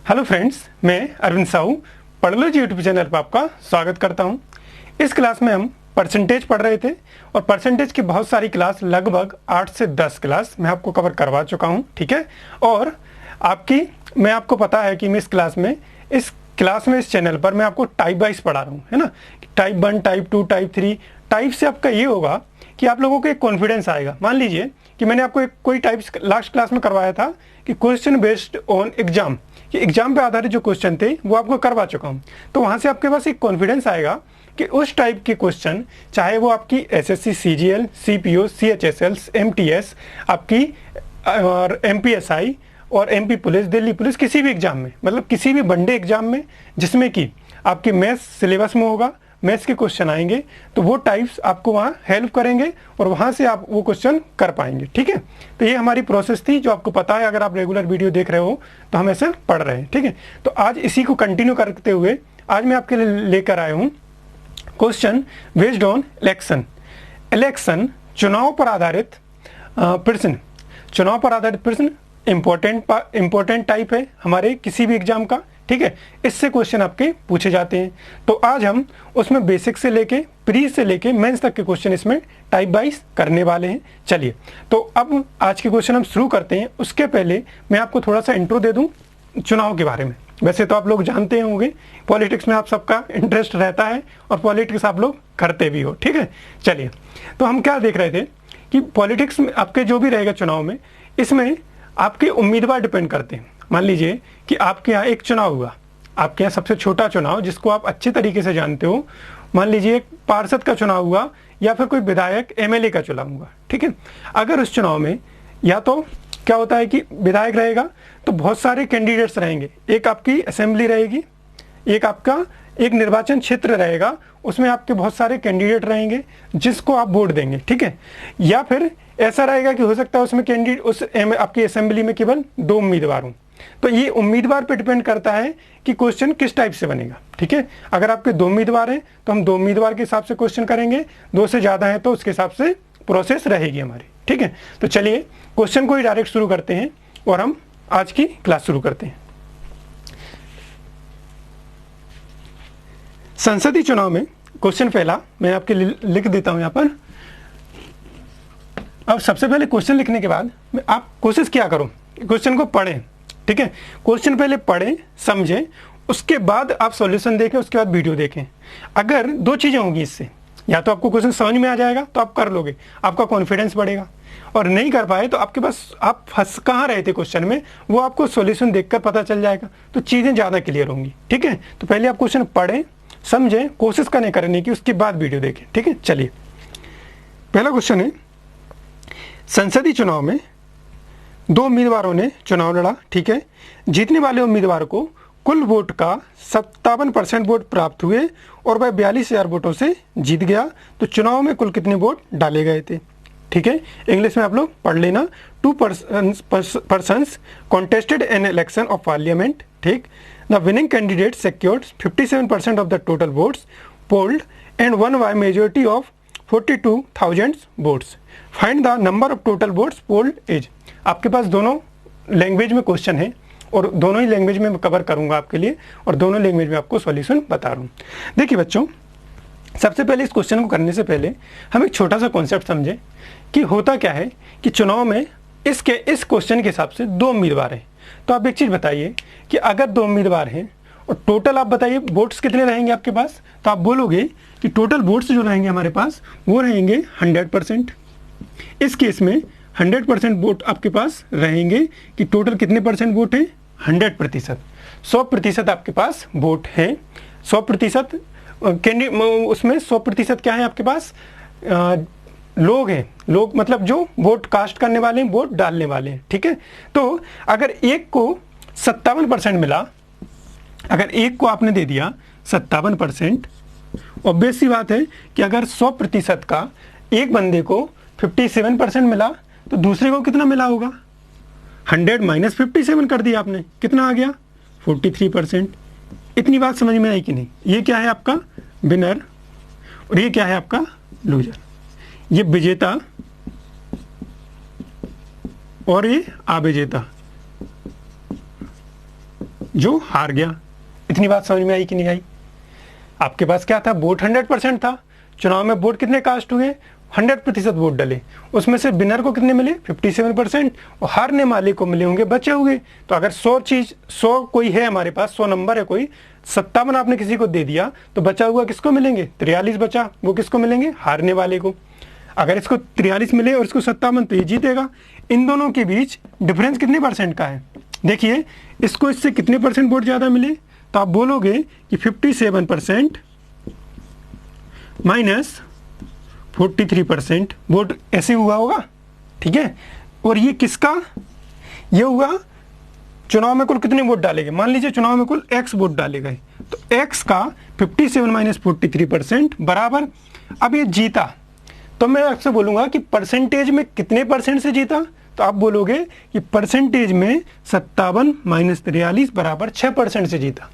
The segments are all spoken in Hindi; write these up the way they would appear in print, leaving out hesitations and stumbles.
हेलो फ्रेंड्स, मैं अरविंद साहू पढ़लोजी यूट्यूब चैनल पर आपका स्वागत करता हूं। इस क्लास में हम परसेंटेज पढ़ रहे थे और परसेंटेज की बहुत सारी क्लास, लगभग 8 से 10 क्लास मैं आपको कवर करवा चुका हूं। ठीक है, और मैं आपको पता है कि मैं इस चैनल पर मैं आपको टाइप वाइज पढ़ा रहा हूँ, है ना। टाइप 1, टाइप 2, टाइप 3 टाइप से आपका ये होगा कि आप लोगों को एक कॉन्फिडेंस आएगा। मान लीजिए कि मैंने आपको कोई टाइप लास्ट क्लास में करवाया था कि क्वेश्चन बेस्ड ऑन एग्जाम, कि एग्जाम पे आधारित जो क्वेश्चन थे वो आपको करवा चुका हूँ। तो वहाँ से आपके पास एक कॉन्फिडेंस आएगा कि उस टाइप के क्वेश्चन, चाहे वो आपकी SSC, CGL, CPO, CHSL, MTS, आपकी और एमपीएसआई और एमपी पुलिस, दिल्ली पुलिस, किसी भी एग्जाम में, मतलब किसी भी वनडे एग्जाम में जिसमें कि आपकी मैथ्स सिलेबस में होगा, मैथ्स के क्वेश्चन आएंगे, तो वो टाइप्स आपको वहाँ हेल्प करेंगे और वहाँ से आप वो क्वेश्चन कर पाएंगे। ठीक है, तो ये हमारी प्रोसेस थी जो आपको पता है, अगर आप रेगुलर वीडियो देख रहे हो तो हम ऐसे पढ़ रहे हैं। ठीक है, तो आज इसी को कंटिन्यू करते हुए आज मैं आपके लिए लेकर आया हूँ क्वेश्चन बेस्ड ऑन इलेक्शन, चुनाव पर आधारित प्रश्न। इंपॉर्टेंट टाइप है हमारे किसी भी एग्जाम का। ठीक है, इससे क्वेश्चन आपके पूछे जाते हैं। तो आज हम उसमें बेसिक से लेके प्री से लेके मेंस तक के क्वेश्चन इसमें टाइप वाइज करने वाले हैं। चलिए, तो अब आज के क्वेश्चन हम शुरू करते हैं। उसके पहले मैं आपको थोड़ा सा इंट्रो दे दूं चुनाव के बारे में। वैसे तो आप लोग जानते होंगे, पॉलिटिक्स में आप सबका इंटरेस्ट रहता है और पॉलिटिक्स आप लोग करते भी हो। ठीक है, चलिए, तो हम क्या देख रहे थे कि पॉलिटिक्स में आपके जो भी रहेगा चुनाव में, इसमें आपके उम्मीदवार डिपेंड करते हैं। मान लीजिए कि आपके यहाँ एक चुनाव हुआ, आपके यहाँ सबसे छोटा चुनाव जिसको आप अच्छे तरीके से जानते हो, मान लीजिए एक पार्षद का चुनाव हुआ या फिर कोई विधायक एमएलए का चुनाव हुआ। ठीक है, अगर उस चुनाव में या तो क्या होता है कि विधायक रहेगा तो बहुत सारे कैंडिडेट्स रहेंगे, एक आपकी असेंबली रहेगी, एक आपका एक निर्वाचन क्षेत्र रहेगा, उसमें आपके बहुत सारे कैंडिडेट रहेंगे जिसको आप वोट देंगे। ठीक है, या फिर ऐसा रहेगा कि हो सकता है उसमें कैंडिडेट आपकी असेंबली में केवल 2 उम्मीदवार हों। तो ये उम्मीदवार पे डिपेंड करता है कि क्वेश्चन किस टाइप से बनेगा। ठीक है, अगर आपके 2 उम्मीदवार हैं तो हम 2 उम्मीदवार के हिसाब से क्वेश्चन करेंगे, 2 से ज़्यादा है तो उसके हिसाब से प्रोसेस रहेगी हमारी। ठीक है, तो चलिए क्वेश्चन को ही डायरेक्ट शुरू करते हैं और हम आज की क्लास शुरू करते हैं। संसदीय चुनाव में क्वेश्चन पहला मैं आपके लिए लिख देता हूं यहां पर। अब सबसे पहले क्वेश्चन लिखने के बाद आप कोशिश क्या करो, क्वेश्चन को पढ़ें। ठीक है, क्वेश्चन पहले पढ़ें, समझें, उसके बाद आप सॉल्यूशन देखें, उसके बाद वीडियो देखें। अगर 2 चीजें होंगी इससे, या तो आपको क्वेश्चन समझ में आ जाएगा तो आप कर लोगे, आपका कॉन्फिडेंस बढ़ेगा, और नहीं कर पाए तो आपके पास आप फंस कहाँ रहे थे क्वेश्चन में, वो आपको सॉल्यूशन देखकर पता चल जाएगा, तो चीजें ज्यादा क्लियर होंगी। ठीक है, तो पहले आप क्वेश्चन पढ़ें, समझें, कोशिश करने की, उसके बाद वीडियो देखें। ठीक है, चलिए, पहला क्वेश्चन है, संसदीय चुनाव में 2 उम्मीदवारों ने चुनाव लड़ा। ठीक है, जीतने वाले उम्मीदवार को कुल वोट का 57% वोट प्राप्त हुए और वह 42,000 वोटों से जीत गया। तो चुनाव में कुल कितने वोट डाले गए थे? ठीक है, इंग्लिश में आप लोग पढ़ लेना। 2 persons contested an election of parliament. ठीक, the winning candidate secured 57% of the total votes polled and won by majority of 42,000 votes. Find the number of total votes polled is. आपके पास दोनों लैंग्वेज में क्वेश्चन है और दोनों ही लैंग्वेज में कवर करूंगा आपके लिए, और दोनों लैंग्वेज में आपको सॉल्यूशन बता रहा हूँ। देखिए बच्चों, सबसे पहले इस क्वेश्चन को करने से पहले हम एक छोटा सा कॉन्सेप्ट समझें कि होता क्या है कि चुनाव में इस क्वेश्चन के हिसाब से 2 उम्मीदवार हैं। तो आप एक चीज़ बताइए कि अगर 2 उम्मीदवार हैं और टोटल आप बताइए वोट्स कितने रहेंगे आपके पास, तो आप बोलोगे कि टोटल वोट्स जो रहेंगे हमारे पास वो रहेंगे 100%। इस केस में 100% वोट आपके पास रहेंगे कि टोटल कितने परसेंट वोट हैं? 100%। 100% आपके पास वोट है। 100% उसमें 100% क्या है आपके पास? लोग हैं, लोग मतलब जो वोट कास्ट करने वाले हैं, वोट डालने वाले हैं। ठीक है, तो अगर एक को 57% मिला, अगर एक को आपने दे दिया 57%, ऑब्वियस सी बात है कि अगर 100% का एक बंदे को 57% मिला तो दूसरे को कितना मिला होगा? 100 - 57 कर दिया आपने, कितना आ गया? 43%। इतनी बात समझ में आई कि नहीं? ये क्या है आपका विनर और ये क्या है आपका लूजर। ये विजेता और ये अविजेता। जो हार गया। इतनी बात समझ में आई कि नहीं आई? आपके पास क्या था, वोट 100% था। चुनाव में वोट कितने कास्ट हुए, 100% वोट डले, उसमें से विनर को कितने मिले 57% और हारने वाले को मिले होंगे बचे हुए। तो अगर 100 कोई है हमारे पास, 100 नंबर है कोई, 57 आपने किसी को दे दिया तो बचा हुआ किसको मिलेंगे, 43 बचा, वो किसको मिलेंगे, हारने वाले को। अगर इसको 43 मिले और इसको 57 तो ये जीतेगा। इन दोनों के बीच डिफरेंस कितने परसेंट का है, देखिए इसको इससे कितने परसेंट वोट ज़्यादा मिले, तो आप बोलोगे कि 57% माइनस 43% वोट ऐसे हुआ होगा, ठीक है। और ये किसका, ये हुआ चुनाव में कुल कितने वोट डाले गए, मान लीजिए चुनाव में कुल x वोट डाले गए, तो x का 57 माइनस 43% बराबर, अब ये जीता तो मैं आपसे बोलूंगा कि परसेंटेज में कितने परसेंट से जीता, तो आप बोलोगे कि परसेंटेज में 57 माइनस 43 बराबर 6% से जीता,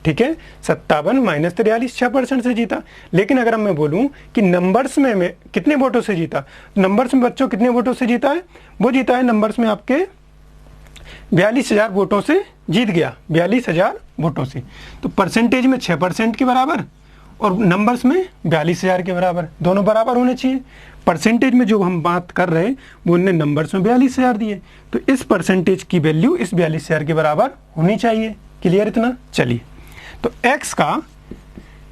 ठीक है। 57 माइनस 43 6% से जीता। लेकिन अगर मैं बोलूं कि नंबर्स में मैं कितने वोटों से जीता, नंबर्स में बच्चों कितने वोटों से जीता है, वो जीता है नंबर्स में आपके 42,000 वोटों से जीत गया, 42,000 वोटों से। तो परसेंटेज में 6% के बराबर और नंबर्स में 42,000 के बराबर, दोनों बराबर होने चाहिए। परसेंटेज में जो हम बात कर रहे हैं वो उन्होंने नंबर्स में 42,000 दिए, तो इस परसेंटेज की वैल्यू इस 42,000 के बराबर होनी चाहिए। क्लियर इतना? चलिए, तो x का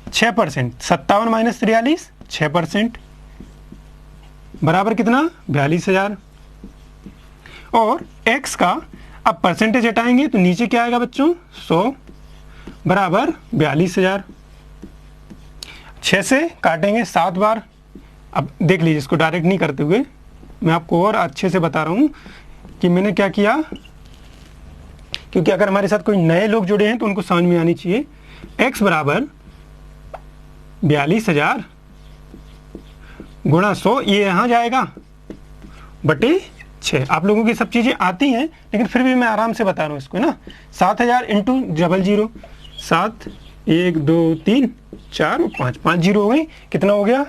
6%, 57 माइनस 43 6% बराबर कितना, 42,000। और x का अब परसेंटेज हटाएंगे तो नीचे क्या आएगा बच्चों, 100 बराबर 42,000। 6 से काटेंगे 7 बार। अब देख लीजिए, इसको डायरेक्ट नहीं करते हुए मैं आपको और अच्छे से बता रहा हूँ कि मैंने क्या किया, क्योंकि अगर हमारे साथ कोई नए लोग जुड़े हैं तो उनको समझ में आनी चाहिए। x बराबर 42,000 गुणा 100, ये यहाँ जाएगा बटे 6। आप लोगों की सब चीज़ें आती हैं लेकिन फिर भी मैं आराम से बता रहा हूँ इसको ना। 7,000 इंटू 00, 7 1 2 3 4 और 5 जीरो हो गई, कितना हो गया,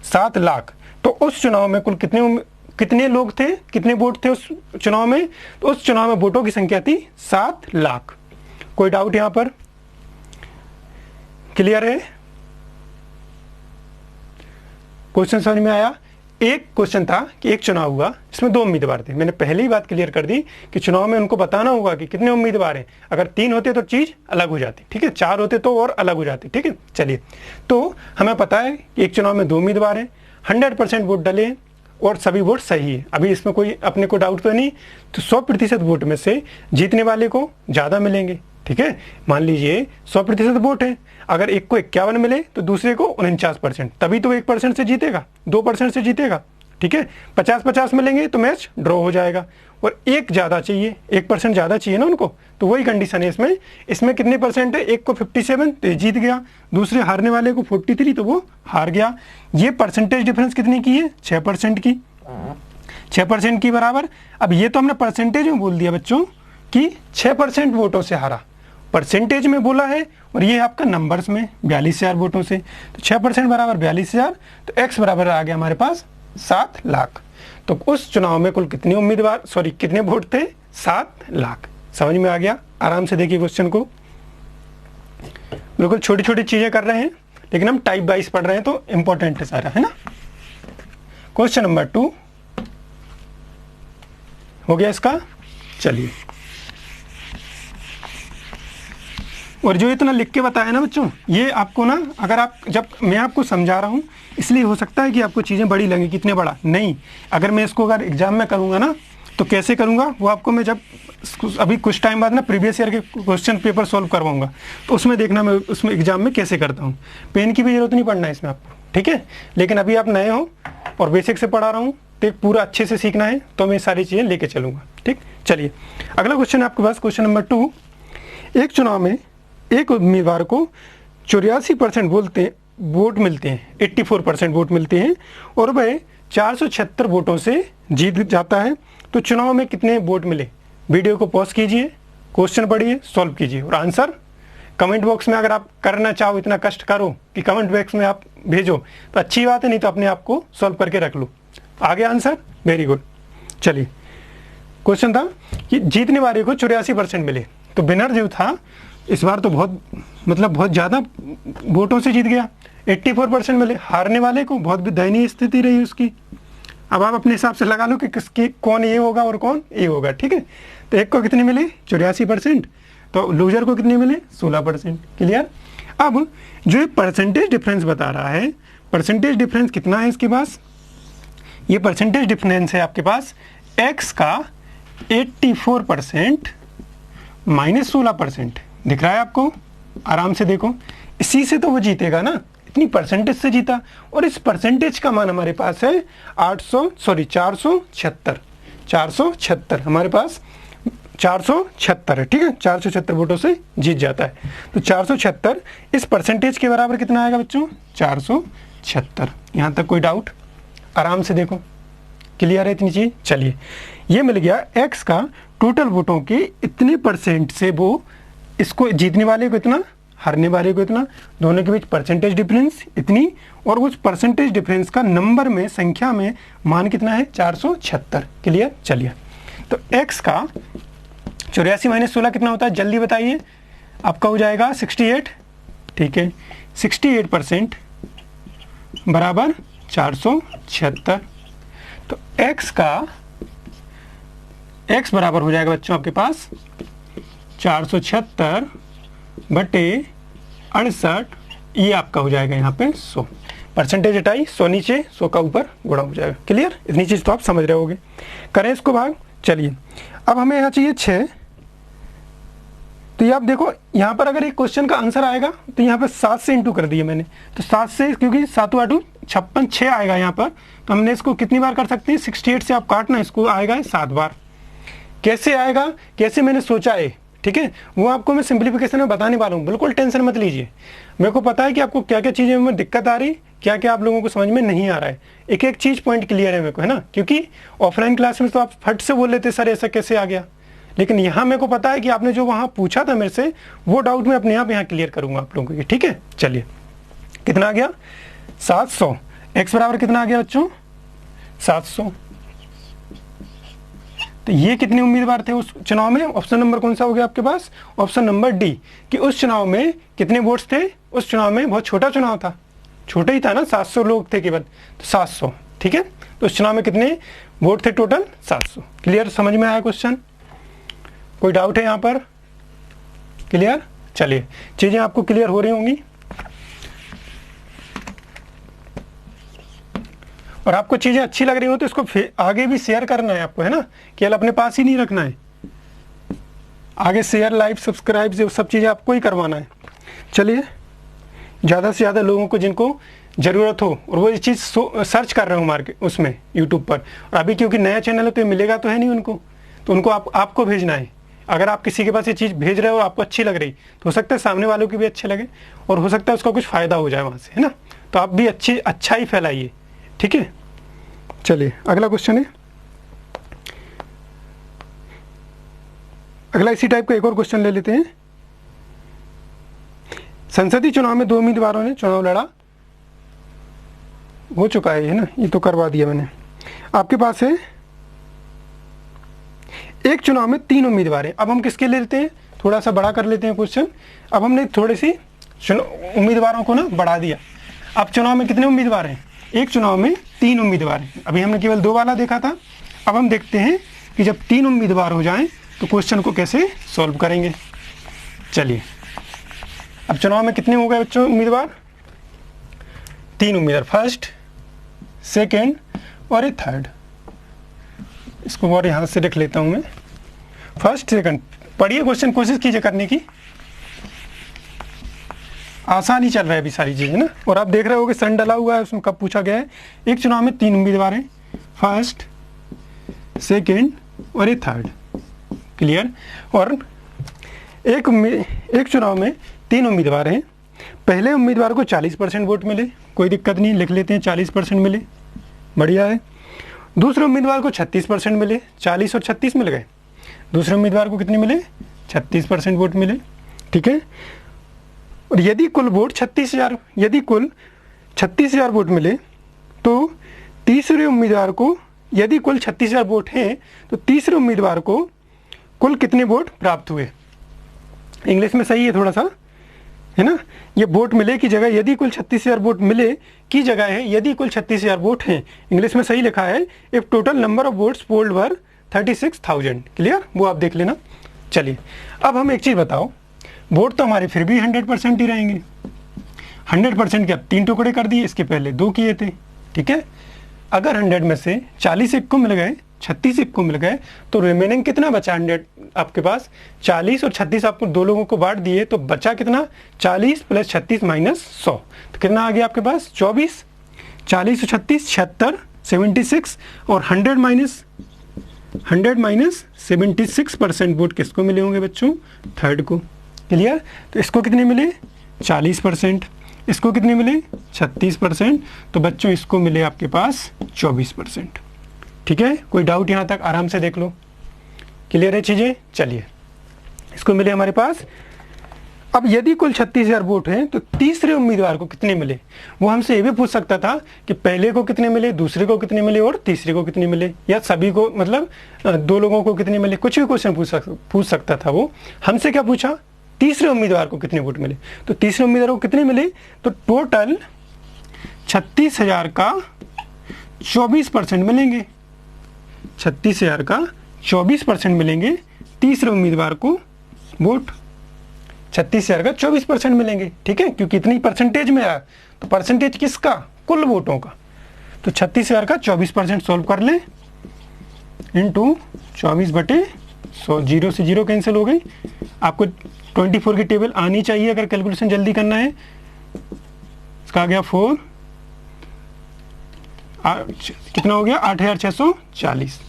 7 लाख। तो उस चुनाव में कुल कितने लोग थे, कितने वोट थे उस चुनाव में, तो उस चुनाव में वोटों की संख्या थी 7 लाख। कोई डाउट यहां पर? क्लियर है? क्वेश्चन समझ में आया? एक क्वेश्चन था कि एक चुनाव हुआ, इसमें 2 उम्मीदवार थे। मैंने पहले ही बात क्लियर कर दी कि चुनाव में उनको बताना होगा कि कितने उम्मीदवार हैं। अगर 3 होते तो चीज़ अलग हो जाती, ठीक है, 4 होते तो और अलग हो जाती, ठीक है। चलिए, तो हमें पता है कि एक चुनाव में 2 उम्मीदवार हैं, 100% वोट डले हैं और सभी वोट सही है। अभी इसमें कोई अपने को डाउट तो नहीं। तो 100% वोट में से जीतने वाले को ज़्यादा मिलेंगे, ठीक है। मान लीजिए 100% वोट है, अगर एक को 51 मिले तो दूसरे को 49%, तभी तो 1% से जीतेगा, 2% से जीतेगा, ठीक है। 50-50 मिलेंगे तो मैच ड्रॉ हो जाएगा। और एक ज़्यादा चाहिए, 1% ज़्यादा चाहिए ना उनको, तो वही कंडीशन है इसमें। इसमें कितने परसेंट है, एक को 57 तो ये जीत गया, दूसरे हारने वाले को 43 तो वो हार गया। ये परसेंटेज डिफरेंस कितनी की है, 6% की, 6% की बराबर। अब ये तो हमने परसेंटेज में बोल दिया बच्चों कि 6% वोटों से हारा, परसेंटेज में बोला है, और ये आपका नंबर्स में 42,000 वोटों से। तो 6% बराबर 42,000, तो x बराबर आ गया हमारे पास 7 लाख। तो उस चुनाव में कुल कितने उम्मीदवार, सॉरी कितने वोट थे, 7 लाख। समझ में आ गया? आराम से देखिए क्वेश्चन को, बिल्कुल छोटी छोटी चीजें कर रहे हैं लेकिन हम टाइप वाइज पढ़ रहे हैं तो इंपॉर्टेंट है सारा, है ना। क्वेश्चन नंबर 2 हो गया इसका। चलिए, और जो इतना लिख के बताया ना बच्चों, ये आपको ना, अगर आप, जब मैं आपको समझा रहा हूँ इसलिए हो सकता है कि आपको चीज़ें बड़ी लगे, कितने बड़ा नहीं। अगर मैं इसको अगर एग्जाम में करूँगा ना तो कैसे करूँगा वो आपको मैं जब अभी कुछ टाइम बाद ना प्रीवियस ईयर के क्वेश्चन पेपर सॉल्व करवाऊँगा तो उसमें देखना मैं उसमें एग्जाम में कैसे करता हूँ। पेन की भी जरूरत नहीं पड़ना है इसमें आपको, ठीक है। लेकिन अभी आप नए हो और बेसिक से पढ़ा रहा हूँ तो पूरा अच्छे से सीखना है, तो मैं सारी चीज़ें लेके चलूँगा, ठीक। चलिए, अगला क्वेश्चन है आपके पास, क्वेश्चन नंबर 2। एक चुनाव में एक उम्मीदवार को 84% वोट मिलते हैं, 84% वोट मिलते हैं और वह 476 वोटों से जीत जाता है, तो चुनाव में कितने वोट मिले। वीडियो को पॉज कीजिए, क्वेश्चन पढ़िए, सॉल्व कीजिए और आंसर कमेंट बॉक्स में, अगर आप करना चाहो, इतना कष्ट करो कि कमेंट बॉक्स में आप भेजो तो अच्छी बात है, नहीं तो अपने आप को सॉल्व करके रख लो। आ गया आंसर, वेरी गुड। चलिए, क्वेश्चन था कि जीतने वाले को 84% मिले, तो विनर जो था इस बार तो बहुत ज़्यादा वोटों से जीत गया, 84% मिले। हारने वाले को बहुत दयनीय स्थिति रही उसकी। अब आप अपने हिसाब से लगा लो कि किसकी कौन ये होगा और कौन ये होगा, ठीक है। तो एक को कितने मिले 84%, तो लूजर को कितने मिले 16%। क्लियर। अब जो ये परसेंटेज डिफरेंस बता रहा है, परसेंटेज डिफरेंस कितना है इसके पास, ये परसेंटेज डिफरेंस है आपके पास x का 84% माइनस 16%। दिख रहा है आपको, आराम से देखो, इसी से तो वो जीतेगा ना, इतनी परसेंटेज से जीता। और इस परसेंटेज का मान हमारे पास है 476 हमारे पास 476 है, ठीक है। 476 वोटों से जीत जाता है। तो 476 इस परसेंटेज के बराबर कितना आएगा बच्चों 476। यहाँ तक कोई डाउट, आराम से देखो, क्लियर है इतनी चीज। चलिए, ये मिल गया x का टोटल वोटों के इतने परसेंट से वो इसको जीतने वाले को इतना, हारने वाले को इतना, दोनों के बीच परसेंटेज डिफरेंस इतनी, और उस परसेंटेज डिफरेंस का नंबर में, संख्या में मान कितना है 476। क्लियर। चलिए, तो x का 84 माइनस 16 कितना होता है जल्दी बताइए, आपका हो जाएगा 68, ठीक है। 68% बराबर 476। तो x बराबर हो जाएगा बच्चों आपके पास 476 बटे 68, ये आपका हो जाएगा यहाँ पे 100। परसेंटेज हटाई, 100 नीचे 100 का ऊपर गुणा हो जाएगा। क्लियर, इतनी चीज़ तो आप समझ रहे होगे। करें इसको भाग। चलिए, अब हमें यहाँ चाहिए 6, तो ये आप देखो यहाँ पर अगर एक क्वेश्चन का आंसर आएगा तो यहाँ पर 7 से इंटू कर दिया मैंने, तो 7 से, क्योंकि 7 8 56 6 आएगा यहाँ पर, तो हमने इसको कितनी बार कर सकते हैं 68 से आप काटना, इसको आएगा 7 बार। कैसे आएगा, कैसे मैंने सोचा है, ठीक है, वो आपको मैं सिंप्लीफिकेशन में बताने वाला हूँ, बिल्कुल टेंशन मत लीजिए। मेरे को पता है कि आपको क्या क्या चीज़ें में दिक्कत आ रही, क्या क्या आप लोगों को समझ में नहीं आ रहा है, एक एक चीज़ पॉइंट क्लियर है मेरे को, है ना। क्योंकि ऑफलाइन क्लास में तो आप फट से बोल लेते सर ऐसा कैसे आ गया, लेकिन यहाँ मेरे को पता है कि आपने जो वहाँ पूछा था मेरे से, वो डाउट मैं अपने आप यहाँ क्लियर करूँगा आप लोगों की, ठीक है। चलिए, कितना आ गया 700, x बराबर कितना आ गया बच्चों 700। तो ये कितने उम्मीदवार थे उस चुनाव में, ऑप्शन नंबर कौन सा हो गया आपके पास, ऑप्शन नंबर डी, कि उस चुनाव में कितने वोट्स थे। उस चुनाव में बहुत छोटा चुनाव था, छोटा ही था ना, 700 लोग थे केवल, तो 700, ठीक है। तो उस चुनाव में कितने वोट थे टोटल 700। क्लियर, समझ में आया क्वेश्चन, कोई डाउट है यहाँ पर, क्लियर। चलिए, चीजें आपको क्लियर हो रही होंगी, और आपको चीज़ें अच्छी लग रही हो तो इसको आगे भी शेयर करना है आपको, है ना, केवल अपने पास ही नहीं रखना है, आगे शेयर, लाइक, सब्सक्राइब, ये सब चीज़ें आपको ही करवाना है। चलिए, ज़्यादा से ज़्यादा लोगों को जिनको ज़रूरत हो और वो ये चीज़ सर्च कर रहे हो मार्केट उसमें यूट्यूब पर, और अभी क्योंकि नया चैनल है तो ये मिलेगा तो है नहीं उनको, तो उनको आपको भेजना है। अगर आप किसी के पास ये चीज़ भेज रहे हो और आपको अच्छी लग रही, तो हो सकता है सामने वालों की भी अच्छे लगे, और हो सकता है उसका कुछ फ़ायदा हो जाए वहाँ से, है ना। तो आप भी अच्छा ही फैलाइए, ठीक है। चलिए, अगला क्वेश्चन है, अगला इसी टाइप का एक और क्वेश्चन ले लेते हैं। संसदीय चुनाव में 2 उम्मीदवारों ने चुनाव लड़ा, हो चुका है ना, ये तो करवा दिया मैंने। आपके पास है एक चुनाव में 3 उम्मीदवार हैं। अब हम किसके ले लेते हैं, थोड़ा सा बड़ा कर लेते हैं क्वेश्चन। अब हमने थोड़ी सी उम्मीदवारों को ना बढ़ा दिया। अब चुनाव में कितने उम्मीदवार हैं, एक चुनाव में 3 उम्मीदवार हैं। अभी हमने केवल 2 वाला देखा था, अब हम देखते हैं कि जब 3 उम्मीदवार हो जाएं तो क्वेश्चन को कैसे सॉल्व करेंगे। चलिए, अब चुनाव में कितने हो गए बच्चों उम्मीदवार, 3 उम्मीदवार, फर्स्ट, सेकेंड और थर्ड। इसको और यहाँ से लिख लेता हूँ मैं, फर्स्ट सेकंड। पढ़िए क्वेश्चन, कोशिश कीजिए करने की, आसान ही चल रहा है अभी सारी चीज़ें ना। और आप देख रहे हो कि सन डला हुआ है, उसमें कब पूछा गया है। एक चुनाव में 3 उम्मीदवार हैं, फर्स्ट, सेकेंड और थर्ड। क्लियर। और एक चुनाव में 3 उम्मीदवार हैं। पहले उम्मीदवार को 40% वोट मिले, कोई दिक्कत नहीं, लिख लेते हैं 40% मिले, बढ़िया है। दूसरे उम्मीदवार को 36% मिले, 40 और 36 मिल गए। दूसरे उम्मीदवार को कितने मिले, 36% वोट मिले, ठीक है। और यदि कुल वोट 36,000 वोट मिले तो तीसरे उम्मीदवार को यदि कुल 36,000 वोट हैं तो तीसरे उम्मीदवार को कुल कितने वोट प्राप्त हुए। इंग्लिश में सही है थोड़ा सा, है ना। ये वोट मिले की जगह यदि कुल 36,000 वोट मिले की जगह है यदि कुल 36,000 वोट हैं। इंग्लिश में सही लिखा है if total number of votes polled were 36,000। Clear, वो आप देख लेना। चलिए अब हम एक चीज़ बताओ, वोट तो हमारे फिर भी 100% ही रहेंगे। 100% के अब 3 टुकड़े कर दिए, इसके पहले 2 किए थे, ठीक है। अगर 100 में से 40 एक को मिल गए, 36 एक को मिल गए, तो रिमेनिंग कितना बचा 100 आपके पास। 40 और 36 आपको 2 लोगों को बांट दिए तो बचा कितना, 40 प्लस 36 माइनस 100, तो कितना आ गया आपके पास 24। 40 और 36 76, 76 और 100 माइनस 76% वोट किसको मिले होंगे बच्चों, थर्ड को। क्लियर, तो इसको कितने मिले 40%, इसको कितने मिले 36%, तो बच्चों इसको मिले आपके पास 24%। ठीक है, कोई डाउट यहाँ तक आराम से देख लो, क्लियर है चीज़ें। चलिए इसको मिले हमारे पास। अब यदि कुल 36,000 वोट हैं तो तीसरे उम्मीदवार को कितने मिले। वो हमसे ये भी पूछ सकता था कि पहले को कितने मिले, दूसरे को कितने मिले और तीसरे को कितने मिले, या सभी को, मतलब 2 लोगों को कितने मिले, कुछ भी क्वेश्चन पूछ सकता था वो। हमसे क्या पूछा, तीसरे उम्मीदवार को कितने वोट मिले। तो तीसरे उम्मीदवार को कितने मिले, तो टोटल 36,000 का 24% मिलेंगे। 36,000 का 24% मिलेंगे तीसरे उम्मीदवार को वोट। 36,000 का 24% मिलेंगे, ठीक है, क्योंकि इतनी परसेंटेज में आया, तो परसेंटेज किसका, कुल वोटों का। तो 36,000 का 24% सॉल्व कर लें, इंटू 24/100, 0 से 0 कैंसिल हो गई। आपको 24 की टेबल आनी चाहिए अगर कैलकुलेशन जल्दी करना है। इसका आ गया 4, कितना हो गया 8,640।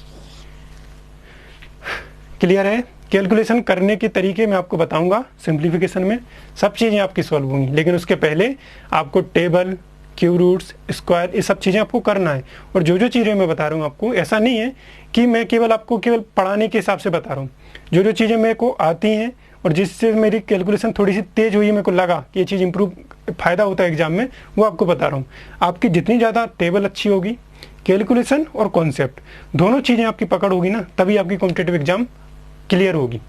क्लियर है। कैलकुलेशन करने के तरीके मैं आपको बताऊंगा, सिंप्लीफिकेशन में सब चीज़ें आपकी सॉल्व होंगी, लेकिन उसके पहले आपको टेबल, क्यू रूट्स, स्क्वायर, ये सब चीज़ें आपको करना है। और जो जो चीज़ें मैं बता रहा हूँ आपको, ऐसा नहीं है कि मैं केवल आपको केवल पढ़ाने के हिसाब से बता रहा हूँ। जो जो चीज़ें मेरे को आती हैं और जिससे मेरी कैलकुलेशन थोड़ी सी तेज़ हुई है, मेरे को लगा कि ये चीज़ इंप्रूव फ़ायदा होता है एग्जाम में, वो आपको बता रहा हूँ। आपकी जितनी ज़्यादा टेबल अच्छी होगी, कैलकुलेशन और कॉन्सेप्ट दोनों चीज़ें आपकी पकड़ होगी ना, तभी आपकी कॉम्पिटिटिव एग्जाम क्लियर होगी।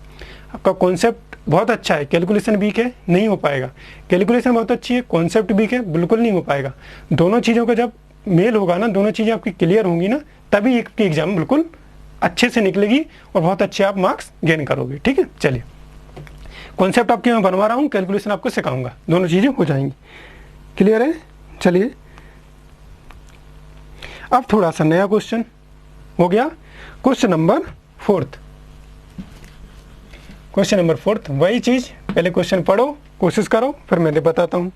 आपका कॉन्सेप्ट बहुत अच्छा है, कैलकुलेशन वीक है, नहीं हो पाएगा। कैलकुलेशन बहुत अच्छी है, कॉन्सेप्ट वीक है, बिल्कुल नहीं हो पाएगा। दोनों चीज़ों का जब मेल होगा ना, दोनों चीज़ें आपकी क्लियर होंगी ना, तभी एक एग्जाम बिल्कुल अच्छे से निकलेगी और बहुत अच्छे आप मार्क्स गेन करोगे। ठीक है, चलिए कॉन्सेप्ट आपके मैं बनवा रहा हूँ, कैलकुलेशन आपको सिखाऊंगा, दोनों चीज़ें हो जाएंगी। क्लियर है। चलिए अब थोड़ा सा नया क्वेश्चन हो गया, क्वेश्चन नंबर 4। क्वेश्चन नंबर 4 वही चीज, पहले क्वेश्चन पढ़ो, कोशिश करो, फिर मैं बताता हूं।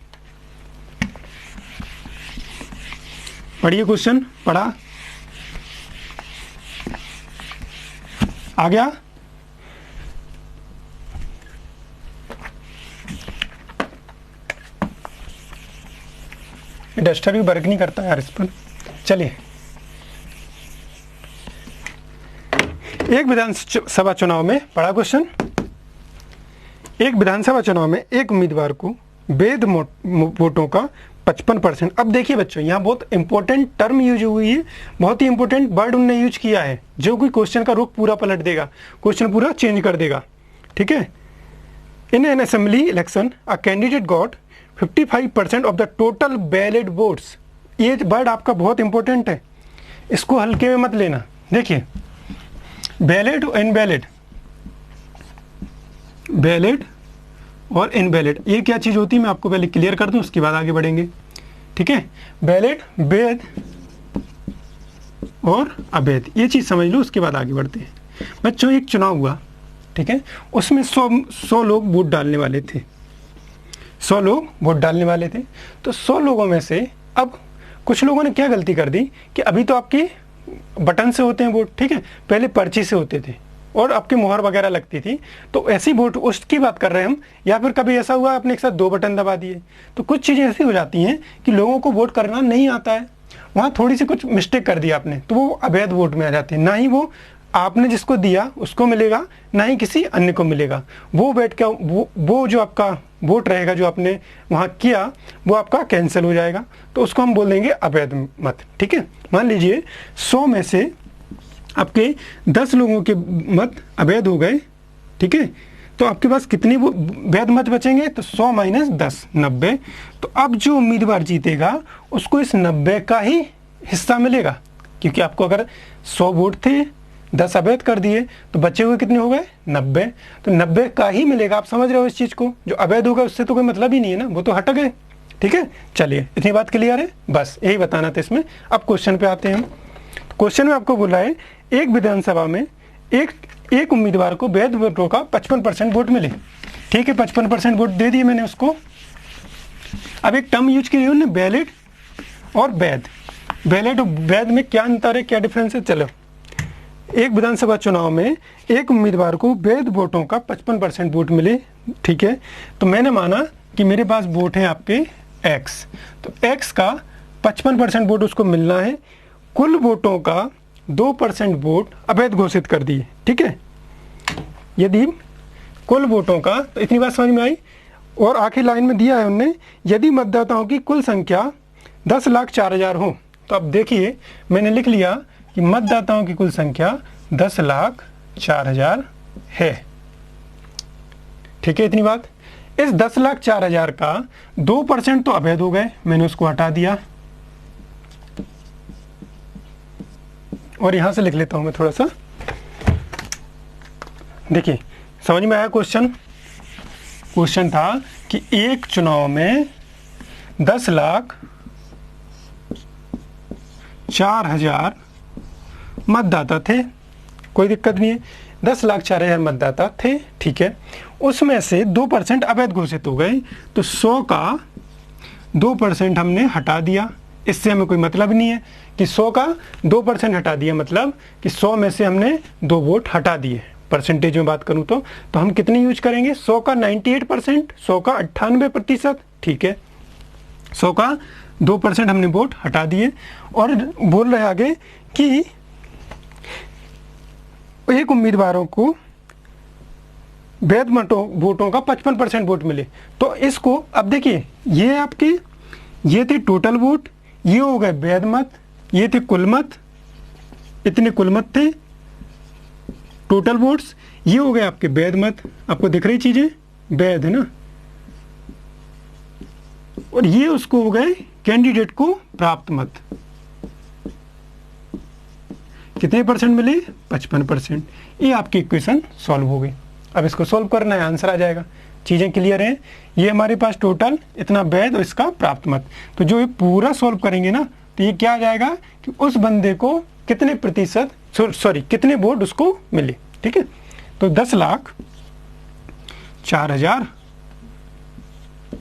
पढ़िए क्वेश्चन, पढ़ा आ गया। डस्टर भी वर्क नहीं करता यार इस पर। चलिए, एक विधानसभा चुनाव में पढ़ा क्वेश्चन। एक विधानसभा चुनाव में एक उम्मीदवार को वैध वोटों का 55%। अब देखिए बच्चों, यहाँ बहुत इंपॉर्टेंट टर्म यूज हुई है, बहुत ही इंपॉर्टेंट वर्ड उनने यूज किया है, जो कोई क्वेश्चन का रुख पूरा पलट देगा, क्वेश्चन पूरा चेंज कर देगा। ठीक है, in an assembly election a candidate got 55% of the total valid votes. ये वर्ड आपका बहुत इंपॉर्टेंट है, इसको हल्के में मत लेना। देखिए वैलिड और इनवैलिड, वैलिड और इनवैलिड ये क्या चीज़ होती है, मैं आपको पहले क्लियर कर दूं, उसके बाद आगे बढ़ेंगे। ठीक है, वैलिड, वैध और अवैध, ये चीज़ समझ लो, उसके बाद आगे बढ़ते हैं। बच्चों एक चुनाव हुआ, ठीक है, उसमें 100 लोग वोट डालने वाले थे, 100 लोग वोट डालने वाले थे। तो 100 लोगों में से अब कुछ लोगों ने क्या गलती कर दी कि अभी तो आपके बटन से होते हैं वोट, ठीक है, पहले पर्ची से होते थे और आपकी मुहर वगैरह लगती थी, तो ऐसी वोट उसकी बात कर रहे हैं हम। या फिर कभी ऐसा हुआ आपने एक साथ 2 बटन दबा दिए, तो कुछ चीज़ें ऐसी हो जाती हैं कि लोगों को वोट करना नहीं आता है, वहाँ थोड़ी सी कुछ मिस्टेक कर दी आपने, तो वो अवैध वोट में आ जाते हैं। ना ही वो आपने जिसको दिया उसको मिलेगा, ना ही किसी अन्य को मिलेगा। वो बैठ का वो जो आपका वोट रहेगा जो आपने वहाँ किया, वो आपका कैंसिल हो जाएगा, तो उसको हम बोल देंगे अवैध मत। ठीक है, मान लीजिए 100 में से आपके 10 लोगों के मत अवैध हो गए, ठीक है, तो आपके पास कितने वो वैध मत बचेंगे, तो 100 माइनस 10 90। तो अब जो उम्मीदवार जीतेगा उसको इस 90 का ही हिस्सा मिलेगा, क्योंकि आपको अगर 100 वोट थे, 10 अवैध कर दिए, तो बचे हुए कितने हो गए 90, तो 90 का ही मिलेगा। आप समझ रहे हो इस चीज़ को, जो अवैध होगा उससे तो कोई मतलब ही नहीं है ना, वो तो हट गए। ठीक है, चलिए इतनी बात क्लियर है, बस यही बताना था इसमें। अब क्वेश्चन पे आते हैं हम। क्वेश्चन में आपको बोला है एक विधानसभा में एक उम्मीदवार को वैध वोटों का 55% वोट मिले। ठीक है, 55% वोट दे दिए मैंने उसको। अब एक टर्म यूज की उन्होंने, वैलिड और वैध। वैलिड और वैध में क्या अंतर है, क्या डिफरेंस है? चलो, एक विधानसभा चुनाव में एक उम्मीदवार को वैध वोटों का 55% वोट मिले। ठीक है, तो मैंने माना कि मेरे पास वोट है आपके x, तो x का 55% वोट उसको मिलना है। कुल वोटों का 2% वोट अवैध घोषित कर दिए। ठीक है, यदि कुल वोटों का, तो इतनी बात समझ में आई। और आखिरी लाइन में दिया है उनने, यदि मतदाताओं की कुल संख्या 10,04,000 हो। तो अब देखिए मैंने लिख लिया कि मतदाताओं की कुल संख्या 10,04,000 है। ठीक है, इतनी बात। इस 10,04,000 का 2% तो अवैध हो गए, मैंने उसको हटा दिया। और यहां से लिख लेता हूं मैं थोड़ा सा, देखिए समझ में आया क्वेश्चन? क्वेश्चन था कि एक चुनाव में 10,04,000 मतदाता थे, कोई दिक्कत नहीं है, 10,04,000 मतदाता थे। ठीक है, उसमें से 2% अवैध घोषित हो गए, तो 100 का 2% हमने हटा दिया। इससे हमें कोई मतलब नहीं है कि 100 का 2% हटा दिया, मतलब कि 100 में से हमने 2 वोट हटा दिए। परसेंटेज में बात करूं तो हम कितने यूज करेंगे? 100 का 98%, 100 का 98%। ठीक है, 100 का 2% हमने वोट हटा दिए। और बोल रहे आगे कि एक उम्मीदवारों को वैध वोटों का 55% वोट मिले। तो इसको अब देखिए, ये आपके ये थे टोटल वोट, ये हो गए वैध मत, ये थे कुल मत, इतने कुल मत थे टोटल वोट्स, ये हो गए आपके वैध मत। आपको दिख रही चीजें, वैध है ना, और ये उसको हो गए कैंडिडेट को प्राप्त मत। कितने परसेंट मिले? 55%। ये आपकी इक्वेशन सॉल्व हो गई। अब इसको सॉल्व करना है, आंसर आ जाएगा। चीजें क्लियर हैं? ये हमारे पास टोटल इतना वैध और इसका प्राप्त मत, तो जो ये पूरा सॉल्व करेंगे ना, तो ये क्या आ जाएगा कि उस बंदे को कितने प्रतिशत, सॉरी कितने वोट उसको मिले। ठीक है, तो 10,04,000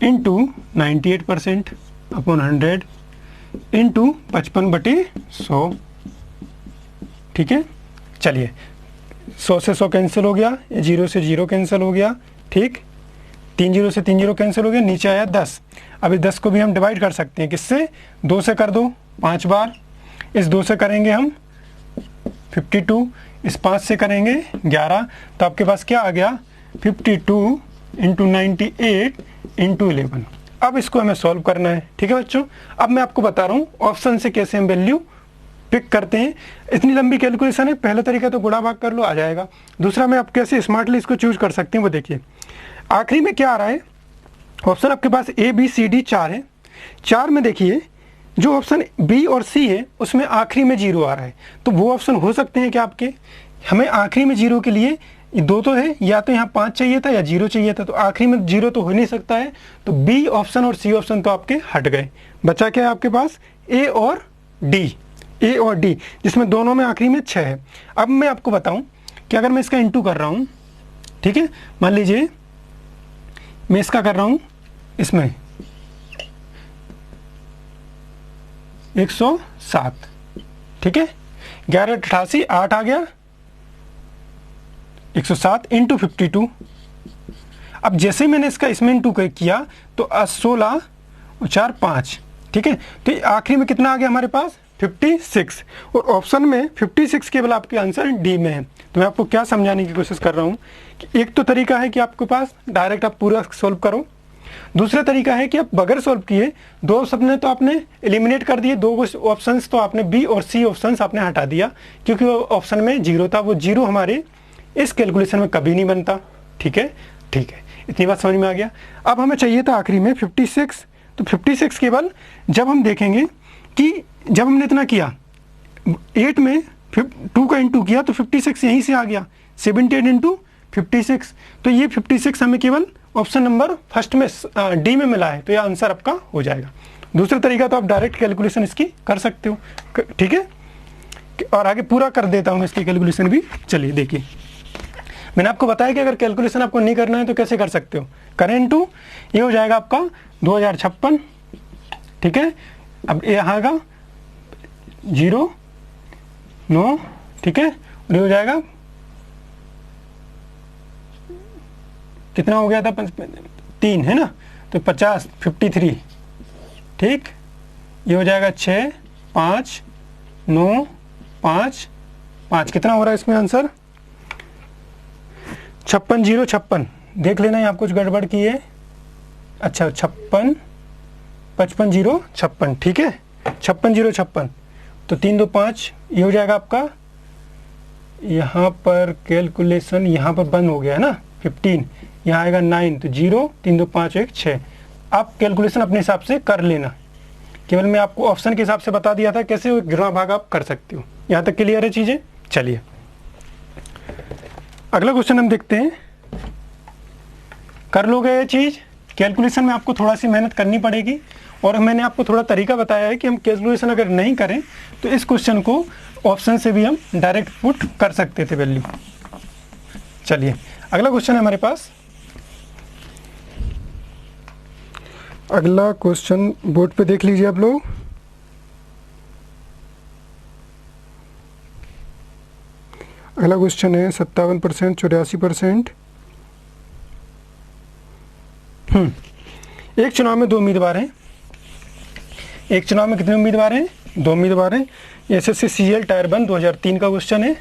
इंटू 98% अपॉन 100 इंटू 55/100। ठीक है, चलिए 100 से 100 कैंसिल हो गया, 0 से 0 कैंसिल हो गया। ठीक, 3 0 से 3 0 कैंसिल हो गया, नीचे आया 10। अब इस 10 को भी हम डिवाइड कर सकते हैं, किससे? 2 से कर दो 5 बार, इस 2 से करेंगे हम 52, इस 5 से करेंगे 11, तो आपके पास क्या आ गया? 52 इंटू 98 इंटू 11। अब इसको हमें सॉल्व करना है। ठीक है बच्चों, अब मैं आपको बता रहा हूँ ऑप्शन से कैसे हम वैल्यू पिक करते हैं। इतनी लंबी कैलकुलेशन है, पहला तरीका तो गुणा भाग कर लो, आ जाएगा। दूसरा में आप कैसे स्मार्टली इसको चूज कर सकते हैं वो देखिए। आखिरी में क्या आ रहा है? ऑप्शन आपके पास A B C D 4 है। 4 में देखिए जो ऑप्शन B और C है उसमें आखिरी में 0 आ रहा है, तो वो ऑप्शन हो सकते हैं क्या आपके? हमें आखिरी में 0 के लिए 2 तो है, या तो यहाँ 5 चाहिए था या 0 चाहिए था, तो आखिरी में 0 तो हो नहीं सकता है, तो B ऑप्शन और C ऑप्शन तो आपके हट गए। बचा क्या है आपके पास? A और D, जिसमें दोनों में आखिरी में 6 है। अब मैं आपको बताऊं कि अगर मैं इसका इंटू कर रहा हूं, ठीक है, मान लीजिए मैं इसका कर रहा हूं, इसमें 107, ठीक है, 11 88 8 आ गया, 107 इंटू 52। अब जैसे ही मैंने इसका इसमें इंटू किया तो 16 और 4 5, ठीक है, तो आखिरी में कितना आ गया हमारे पास? 56। और ऑप्शन में 56 केवल आपके आंसर डी में है। तो मैं आपको क्या समझाने की कोशिश कर रहा हूँ कि एक तो तरीका है कि आपके पास डायरेक्ट आप पूरा सोल्व करो, दूसरा तरीका है कि आप बगैर सॉल्व किए दो ऑप्शन तो आपने एलिमिनेट कर दिए, दो ऑप्शंस तो आपने बी और सी ऑप्शंस आपने हटा दिया क्योंकि वो ऑप्शन में जीरो था, वो जीरो हमारे इस कैलकुलेशन में कभी नहीं बनता। ठीक है, ठीक है, इतनी बात समझ में आ गया। अब हमें चाहिए था आखिरी में 56, तो 56 केवल जब हम देखेंगे कि जब हमने इतना किया 8 में 2 का इंटू किया तो 56 यहीं से आ गया, 78 इंटू 56, तो ये 56 हमें केवल ऑप्शन नंबर फर्स्ट में डी में मिला है, तो यह आंसर आपका हो जाएगा। दूसरा तरीका तो आप डायरेक्ट कैलकुलेशन इसकी कर सकते हो। ठीक है, और आगे पूरा कर देता हूँ इसकी कैलकुलेशन भी। चलिए देखिए, मैंने आपको बताया कि अगर कैलकुलेशन आपको नहीं करना है तो कैसे कर सकते हो। करें इनटू, ये हो जाएगा आपका 2056। ठीक है, अब ये आएगा 0 9, ठीक है, और ये हो जाएगा कितना हो गया था 3 है ना, तो 50 53। ठीक, ये हो जाएगा 6 5 9 5 5, कितना हो रहा है इसमें आंसर 56 0 56। देख लेना यहाँ कुछ गड़बड़ की है। अच्छा 56 55 0 56, ठीक है, 56 0 56, तो 3 2 5, ये हो जाएगा आपका, यहाँ पर कैलकुलेशन यहाँ पर बंद हो गया है ना 15, यहाँ आएगा 9, तो 0 3 2 5 1 6। आप कैलकुलेशन अपने हिसाब से कर लेना, केवल मैं आपको ऑप्शन के हिसाब से बता दिया था कैसे गुणा भाग आप कर सकते हो। यहाँ तक क्लियर है चीज़ें। चलिए अगला क्वेश्चन हम देखते हैं। कर लोगे ये चीज़, कैलकुलेशन में आपको थोड़ा सी मेहनत करनी पड़ेगी, और मैंने आपको थोड़ा तरीका बताया है कि हम कैलकुलेशन अगर नहीं करें तो इस क्वेश्चन को ऑप्शन से भी हम डायरेक्ट पुट कर सकते थे वैल्यू। चलिए अगला क्वेश्चन है हमारे पास। अगला क्वेश्चन बोर्ड पे देख लीजिए आप लोग। अगला क्वेश्चन है 57% 84%। एक चुनाव में 2 उम्मीदवार हैं। एक चुनाव में कितने उम्मीदवार हैं? 2 उम्मीदवार हैं। एसएससी सीजीएल टायर 1 2003 का क्वेश्चन है।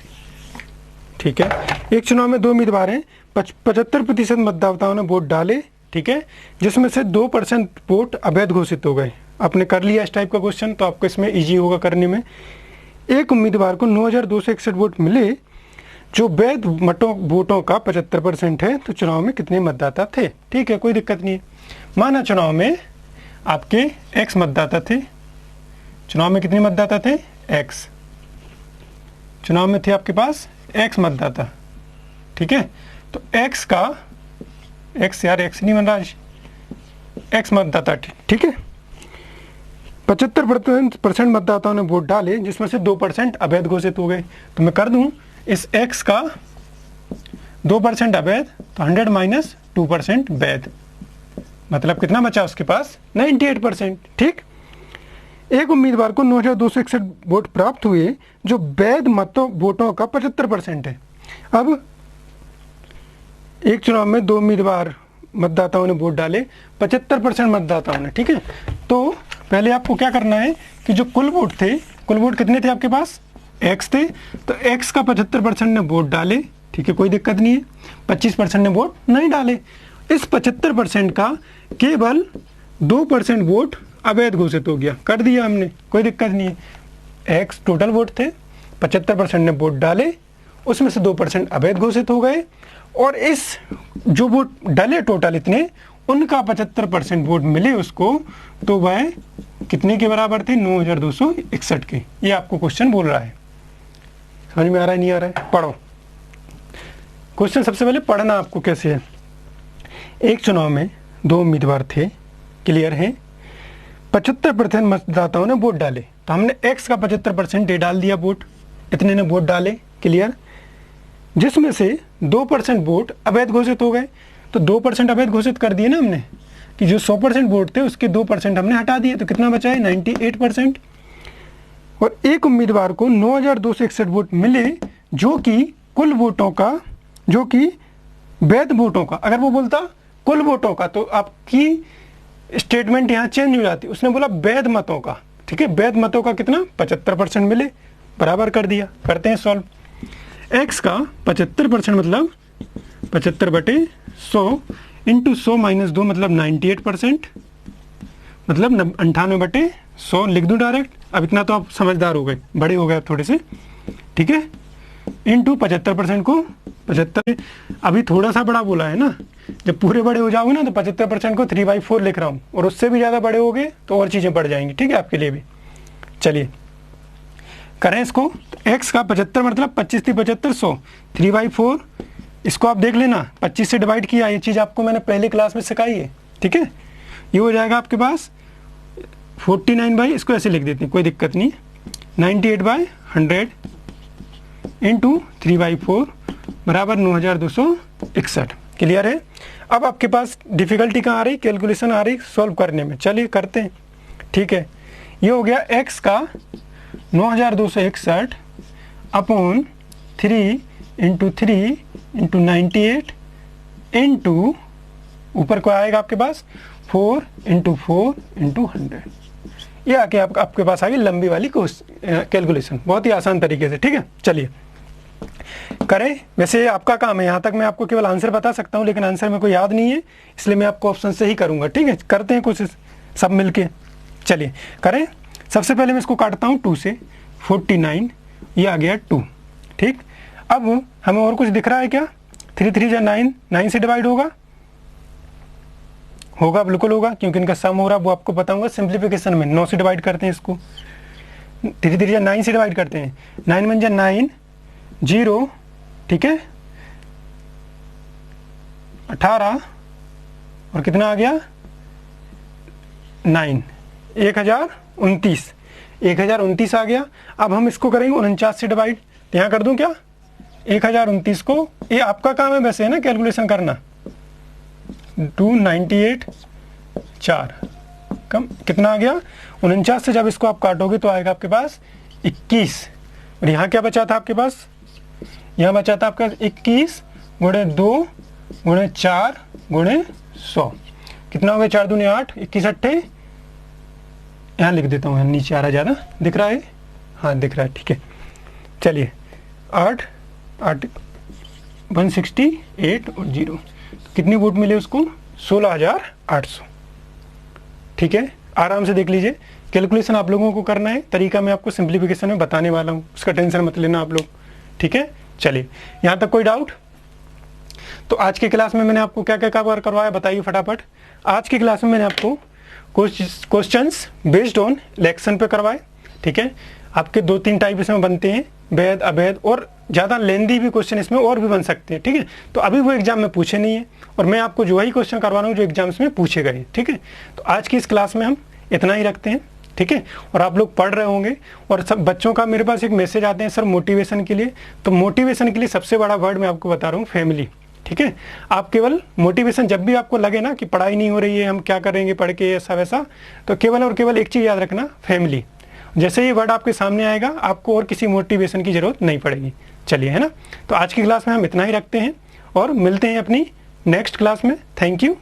ठीक है, एक चुनाव में 2 उम्मीदवार हैं। 75% मतदाताओं ने वोट डाले, ठीक है, जिसमें से 2% वोट अवैध घोषित हो गए। आपने कर लिया इस टाइप का क्वेश्चन, तो आपको इसमें इजी होगा करने में। एक उम्मीदवार को 9261 वोट मिले जो वैध वोटों का 75% है, तो चुनाव में कितने मतदाता थे? ठीक है, कोई दिक्कत नहीं है। माना चुनाव में आपके x मतदाता थे। चुनाव में कितने मतदाता थे? x। चुनाव में थे आपके पास x मतदाता, ठीक है, तो x का x यार x नहीं बन रहा, x मतदाता, ठीक है। 75% मतदाताओं ने वोट डाले जिसमें से 2% अवैध घोषित हो गए। तो मैं कर दूं इस x का 2% अवैध, तो 100 माइनस 2% वैध, मतलब कितना बचा उसके पास? 98%। ठीक, एक उम्मीदवार को 9261 वोट प्राप्त हुए जो वैध वोटों का 75% है। अब एक चुनाव में 2 उम्मीदवार मतदाताओं ने वोट डाले, 75% मतदाताओं ने, ठीक है। तो पहले आपको क्या करना है कि जो कुल वोट थे, कुल वोट कितने थे आपके पास? x थे, तो x का 75% ने वोट डाले, ठीक है, कोई दिक्कत नहीं है। 25% ने वोट नहीं डाले। इस 75% का केवल 2% वोट अवैध घोषित हो गया, कर दिया हमने, कोई दिक्कत नहीं है। x टोटल वोट थे, 75% ने वोट डाले, उसमें से 2% अवैध घोषित हो गए, और इस जो वोट डाले टोटल इतने, उनका 75% वोट मिले उसको, तो वह कितने के बराबर थे? 9261 के। ये आपको क्वेश्चन बोल रहा है। समझ में आ रहा है, नहीं आ रहा है? पढ़ो क्वेश्चन। सबसे पहले पढ़ना आपको कैसे है। एक चुनाव में 2 उम्मीदवार थे, क्लियर है। 75% मतदाताओं ने वोट डाले, तो हमने x का 75% डाल दिया वोट, इतने ने वोट डाले, क्लियर, जिसमें से 2% वोट अवैध घोषित हो गए। तो 2% अवैध घोषित कर दिए ना हमने, कि जो 100% वोट थे उसके 2% हमने हटा दिए, तो कितना बचा है? 98%। और एक उम्मीदवार को 9261 वोट मिले जो कि कुल वोटों का, जो कि वैध वोटों का, अगर वो बोलता कुल वोटों का तो आपकी स्टेटमेंट यहाँ चेंज हो जाती। उसने बोला वैध मतों का, ठीक है, वैध मतों का कितना? 75% मिले, बराबर कर दिया। करते हैं सॉल्व। x का 75% मतलब 75/100, इंटू 100 माइनस 2 मतलब 98%, मतलब 98/100 लिख दूँ डायरेक्ट। अब इतना तो आप समझदार हो गए, बड़े हो गए आप थोड़े से, ठीक है। इंटू 75% को 75, अभी थोड़ा सा बड़ा बोला है ना, जब पूरे बड़े हो जाओगे ना तो 75% को 3/4 लिख रहा हूँ, और उससे भी ज़्यादा बड़े हो गए तो और चीज़ें बढ़ जाएंगी, ठीक है, आपके लिए भी। चलिए करें इसको। x का 75 मतलब 25 × 75 100, 3/4, इसको आप देख लेना 25 से डिवाइड किया, ये चीज़ आपको मैंने पहले क्लास में सिखाई है, ठीक है। ये हो जाएगा आपके पास 49 इसको ऐसे लिख देते हैं, कोई दिक्कत नहीं, 98/100 इंटू 3/4 बराबर 9261। क्लियर है। अब आपके पास डिफ़िकल्टी कहाँ आ रही, कैलकुलेशन आ रही सॉल्व करने में। चलिए करते हैं, ठीक है। ये हो गया x का 9261 अपॉन 3 इंटू 3 इंटू 98 इंटू ऊपर को आएगा आपके पास 4 इंटू 4 इंटू 100। ये आके आपके पास आ गई लंबी वाली कैलकुलेशन, बहुत ही आसान तरीके से, ठीक है। चलिए करें। वैसे आपका काम है, यहाँ तक मैं आपको केवल आंसर बता सकता हूँ, लेकिन आंसर मेरे को याद नहीं है, इसलिए मैं आपको ऑप्शन से ही करूँगा, ठीक है। करते हैं कोशिश सब मिलके। चलिए करें। सबसे पहले मैं इसको काटता हूँ 2 से, 49, ये आ गया 2, ठीक। अब हमें और कुछ दिख रहा है क्या, 3 3 या 9, 9 से डिवाइड होगा, बिल्कुल होगा, क्योंकि इनका सम हो रहा है, वो आपको बताऊंगा सिंप्लीफिकेशन में। 9 से डिवाइड करते हैं इसको, 3 3 या 9 से डिवाइड करते हैं, 9 1 जा 9, 0, ठीक है, 18 और कितना आ गया 9, 1029 आ गया। अब हम इसको करेंगे 49 से डिवाइड, तो यहाँ कर दूं क्या 1029 को, ये आपका काम है वैसे है ना कैलकुलेशन करना। 298 4 कम कितना आ गया 49 से, जब इसको आप काटोगे तो आएगा आपके पास 21, और यहाँ क्या बचा था आपके पास, यहाँ बचा था आपका 21 गुणे 2 गुणे 4 गुणे 100, कितना हो गया 4 दूनी 8, 21 8, यहाँ लिख देता हूँ, नीचे आ रहा ज़्यादा दिख रहा है, हाँ दिख रहा है, ठीक है। चलिए 8 8 168 और 0, कितने वोट मिले उसको 16,800, ठीक है। आराम से देख लीजिए, कैलकुलेशन आप लोगों को करना है, तरीका मैं आपको सिंप्लीफिकेशन में बताने वाला हूँ, उसका टेंशन मत लेना आप लोग, ठीक है। चलिए यहाँ तक कोई डाउट। तो आज की क्लास में मैंने आपको क्या क्या कवर करवाया बताइए फटाफट। आज की क्लास में मैंने आपको क्वेश्चंस बेस्ड ऑन इलेक्शन पे करवाए, ठीक है। आपके 2-3 टाइप इसमें बनते हैं, वैध अवैध, और ज़्यादा लेंदी भी क्वेश्चन इसमें और भी बन सकते हैं, ठीक है। तो अभी वो एग्जाम में पूछे नहीं है, और मैं आपको जो वही क्वेश्चन करवा रहा हूँ जो एग्जाम्स में पूछे गए, ठीक है। तो आज की इस क्लास में हम इतना ही रखते हैं, ठीक है। और आप लोग पढ़ रहे होंगे, और सब बच्चों का मेरे पास एक मैसेज आते हैं सर मोटिवेशन के लिए। तो मोटिवेशन के लिए सबसे बड़ा वर्ड मैं आपको बता रहा हूँ फैमिली, ठीक है। आप केवल मोटिवेशन जब भी आपको लगे ना कि पढ़ाई नहीं हो रही है, हम क्या करेंगे पढ़ के ऐसा वैसा, तो केवल और केवल एक चीज़ याद रखना, फैमिली। जैसे ये वर्ड आपके सामने आएगा आपको और किसी मोटिवेशन की ज़रूरत नहीं पड़ेगी। चलिए, है ना। तो आज की क्लास में हम इतना ही रखते हैं और मिलते हैं अपनी नेक्स्ट क्लास में। Thank you.